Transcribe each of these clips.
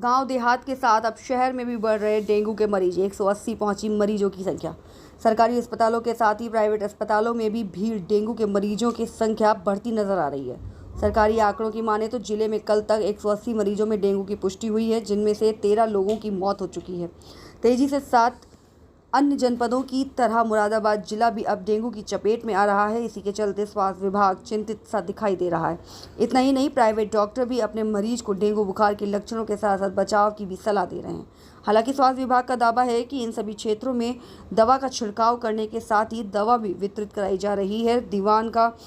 गांव देहात के साथ अब शहर में भी बढ़ रहे डेंगू के मरीज। 180 पहुंची मरीजों की संख्या। सरकारी अस्पतालों के साथ ही प्राइवेट अस्पतालों में भी भीड़ डेंगू के मरीजों की संख्या बढ़ती नजर आ रही है। सरकारी आंकड़ों की माने तो जिले में कल तक 180 मरीजों में डेंगू की पुष्टि हुई है, जिनमें से 13 लोगों की मौत हो चुकी है। तेजी से 7 अन्य जनपदों की तरह मुरादाबाद जिला भी अब डेंगू की चपेट में आ रहा है। इसी के चलते स्वास्थ्य विभाग चिंतित सा दिखाई दे रहा है। इतना ही नहीं, प्राइवेट डॉक्टर भी अपने मरीज को डेंगू बुखार के लक्षणों के साथ साथ बचाव की भी सलाह दे रहे हैं। हालांकि स्वास्थ्य विभाग का दावा है कि इन सभी क्षेत्रों में दवा का छिड़काव करने के साथ ही दवा भी वितरित कराई जा रही है। दीवान का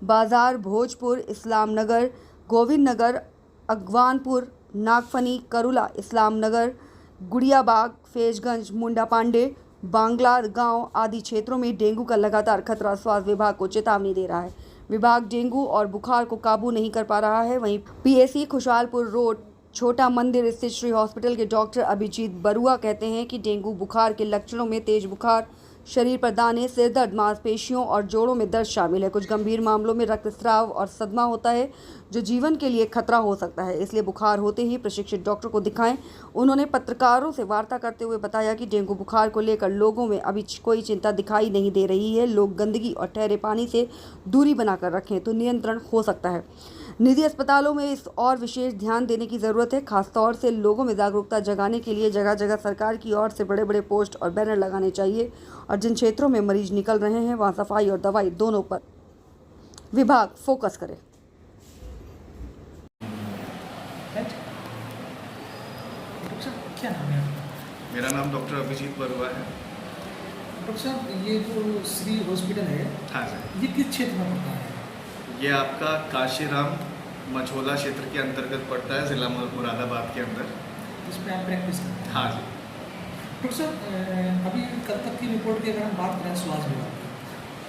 बाजार, भोजपुर, इस्लाम नगर, गोविंद नगर, अगवानपुर, नागफनी, करुला, इस्लाम नगर, गुड़ियाबाग, फैजगंज, मुंडा पांडे, बांग्ला गांव आदि क्षेत्रों में डेंगू का लगातार खतरा स्वास्थ्य विभाग को चेतावनी दे रहा है। विभाग डेंगू और बुखार को काबू नहीं कर पा रहा है। वहीं पीएसी खुशहालपुर रोड छोटा मंदिर स्थित श्री हॉस्पिटल के डॉक्टर अभिजीत बरुआ कहते हैं कि डेंगू बुखार के लक्षणों में तेज बुखार, शरीर पर दाने, सिर दर्द, मांसपेशियों और जोड़ों में दर्द शामिल है। कुछ गंभीर मामलों में रक्तस्राव और सदमा होता है, जो जीवन के लिए खतरा हो सकता है। इसलिए बुखार होते ही प्रशिक्षित डॉक्टर को दिखाएं। उन्होंने पत्रकारों से वार्ता करते हुए बताया कि डेंगू बुखार को लेकर लोगों में अभी कोई चिंता दिखाई नहीं दे रही है। लोग गंदगी और ठहरे पानी से दूरी बनाकर रखें तो नियंत्रण हो सकता है। निजी अस्पतालों में इस और विशेष ध्यान देने की ज़रूरत है। खासतौर से लोगों में जागरूकता जगाने के लिए जगह जगह सरकार की ओर से बड़े बड़े पोस्ट और बैनर लगाने चाहिए और जिन क्षेत्रों में मरीज निकल रहे हैं वहां सफाई और दवाई दोनों पर विभाग फोकस करे। क्या नाम है आपका? मेरा नाम डॉक्टर अभिजीत बरुआ है। डॉक्टर साहब, ये जो श्री हॉस्पिटल है, हाँ सर, ये किस क्षेत्र में पड़ता है? ये आपका काशीराम मझोला क्षेत्र के अंतर्गत पड़ता है, ज़िला मुरादाबाद के अंदर, जिसमें आप प्रैक्टिस करते हैं? हाँ जी। डॉक्टर साहब, अभी कल तक की रिपोर्ट की अगर हम बात करें स्वास्थ्य विभाग की,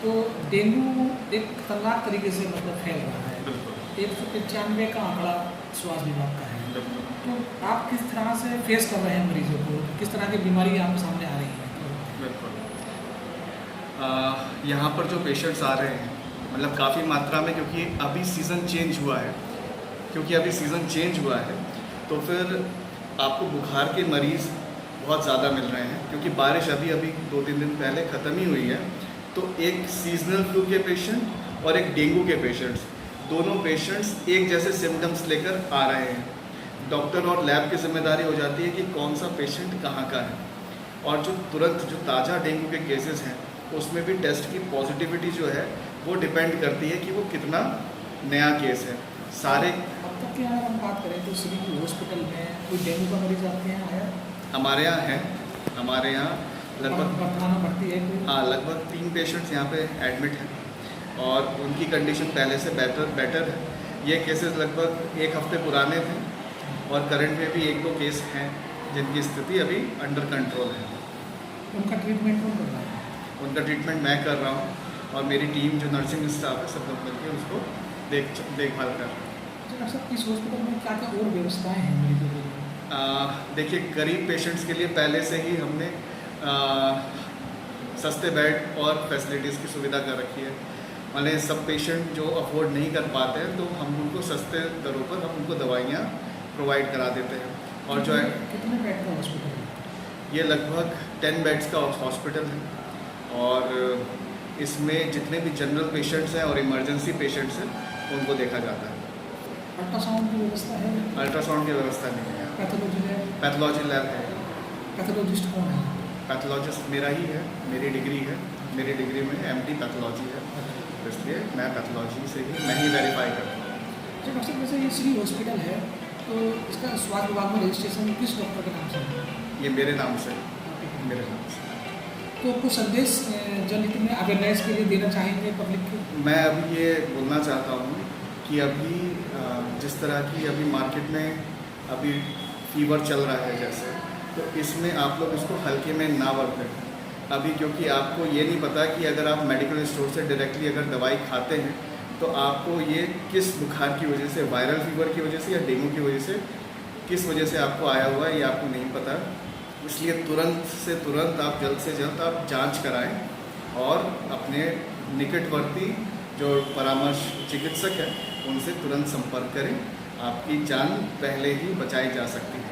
तो डेंगू एक खतरनाक तरीके से फैल रहा है। बिल्कुल 195 का आंकड़ा स्वास्थ्य विभाग का है। बिल्कुल। तो आप किस तरह से फेस कर रहे हैं मरीजों को? किस तरह की बीमारी आपके सामने आ रही है? बिल्कुल यहाँ पर जो पेशेंट्स आ रहे हैं, मतलब काफ़ी मात्रा में, क्योंकि अभी सीज़न चेंज हुआ है, तो फिर आपको बुखार के मरीज़ बहुत ज़्यादा मिल रहे हैं, क्योंकि बारिश अभी 2-3 दिन पहले ख़त्म ही हुई है। तो एक सीजनल फ्लू के पेशेंट और एक डेंगू के पेशेंट्स, दोनों पेशेंट्स एक जैसे सिम्टम्स लेकर आ रहे हैं। डॉक्टर और लैब की जिम्मेदारी हो जाती है कि कौन सा पेशेंट कहाँ का है, और जो तुरंत जो ताज़ा डेंगू के केसेस हैं उसमें भी टेस्ट की पॉजिटिविटी जो है वो डिपेंड करती है कि वो कितना नया केस है। सारे अब तक की अगर हम बात करें तो श्री हॉस्पिटल में कोई डेंगू का मरीज आपके यहाँ आया? हमारे यहाँ है, हमारे यहाँ लगभग बढ़ती है कोई? हाँ, लगभग 3 पेशेंट्स यहाँ पे एडमिट हैं और उनकी कंडीशन पहले से बेटर है। ये केसेस लगभग 1 हफ्ते पुराने थे और करंट में भी 1-2 केस हैं जिनकी स्थिति अभी अंडर कंट्रोल है। उनका ट्रीटमेंट कौन कर रहा है? उनका ट्रीटमेंट मैं कर रहा हूँ और मेरी टीम जो नर्सिंग स्टाफ है सब लोग मिलकर उसको देखभाल कर रहे हैं। डॉक्टर साहब, इस हॉस्पिटल में क्या क्या और व्यवस्थाएं हैं मरीजों के लिए? देखिए, गरीब पेशेंट्स के लिए पहले से ही हमने सस्ते बेड और फैसिलिटीज़ की सुविधा कर रखी है। माने सब पेशेंट जो अफोर्ड नहीं कर पाते हैं तो हम उनको सस्ते दरों पर हम उनको दवाइयाँ प्रोवाइड करा देते हैं। और जो है, कितने बेड का हॉस्पिटल है? ये लगभग 10 बेड्स का हॉस्पिटल है और इसमें जितने भी जनरल पेशेंट्स हैं और इमरजेंसी पेशेंट्स हैं उनको देखा जाता है। अल्ट्रासाउंड की व्यवस्था है? अल्ट्रासाउंड की व्यवस्था नहीं है। पैथोलॉजी है? पैथोलॉजी लैब है। पैथोलॉजिस्ट कौन है? पैथोलॉजिस्ट मेरा ही है, मेरी डिग्री है, मेरी डिग्री में MD पैथोलॉजी है, इसलिए मैं पैथोलॉजी से ही मैं ही वेरीफाई करता हूँ। डॉक्टर साहब, जैसे ये श्री हॉस्पिटल है तो इसका स्वास्थ्य विभाग में रजिस्ट्रेशन किस डॉक्टर के नाम से है? ये मेरे नाम से, मेरे नाम से। तो कुछ संदेश जनहित में अवेयरनेस के लिए देना चाहेंगे पब्लिक को? मैं अभी ये बोलना चाहता हूँ कि अभी जिस तरह की अभी मार्केट में अभी फीवर चल रहा है जैसे, तो इसमें आप लोग इसको हल्के में ना बरतें अभी, क्योंकि आपको ये नहीं पता कि अगर आप मेडिकल स्टोर से डायरेक्टली अगर दवाई खाते हैं तो आपको ये किस बुखार की वजह से, वायरल फीवर की वजह से या डेंगू की वजह से, किस वजह से आपको आया हुआ है ये आपको नहीं पता। इसलिए तुरंत से तुरंत आप जल्द से जल्द आप जांच कराएं और अपने निकटवर्ती जो परामर्श चिकित्सक है उनसे तुरंत संपर्क करें। आपकी जान पहले ही बचाई जा सकती है।